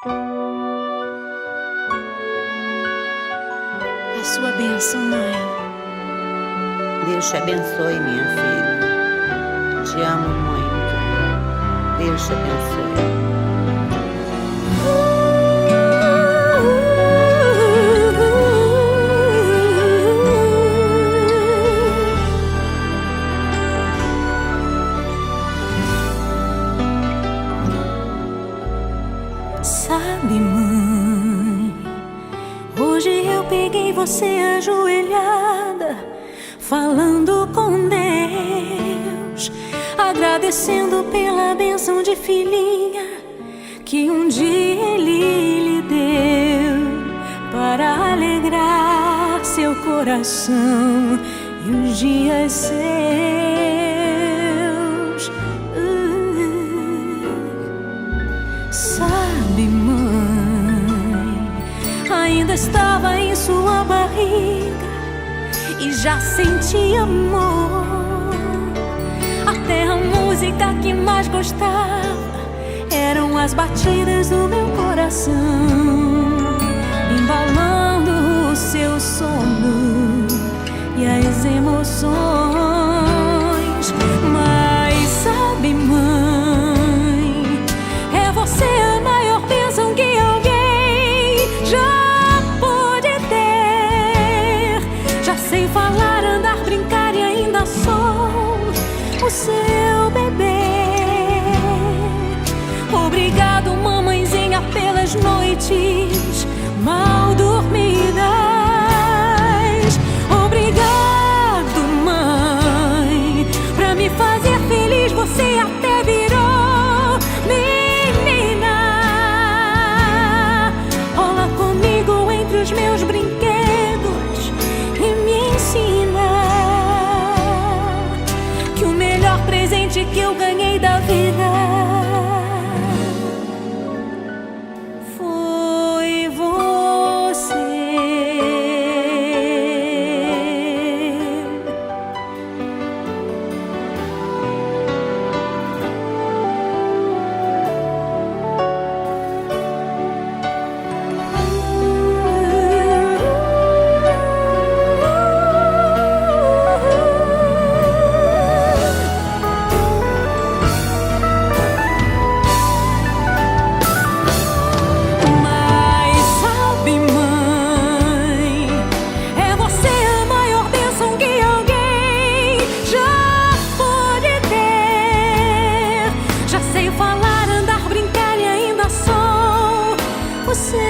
A sua bênção, mãe. Deus te abençoe, minha filha. Te amo muito. Deus te abençoe. Sabe, mãe, hoje eu peguei você ajoelhada, falando com Deus, agradecendo pela bênção de filhinha que um dia Ele lhe deu, para alegrar seu coração e os dias seus. Sabe, mãe, ainda estava em sua barriga e já sentia amor. Até a música que mais gostava eram as batidas do meu coração, embalando o seu sono e as emoções. Mas sabe, mãe, é você a maior bênção que alguém já pôde ter. Já sei falar, andar, brincar e ainda sou o seu bebê. Obrigado, mamãezinha, pelas noites mal dormidas. Obrigado, mãe, pra me fazer feliz. Você até virou menina. Rola comigo entre os meus brinquedos e me ensina que o melhor presente que eu ganhei da vida foi você. Você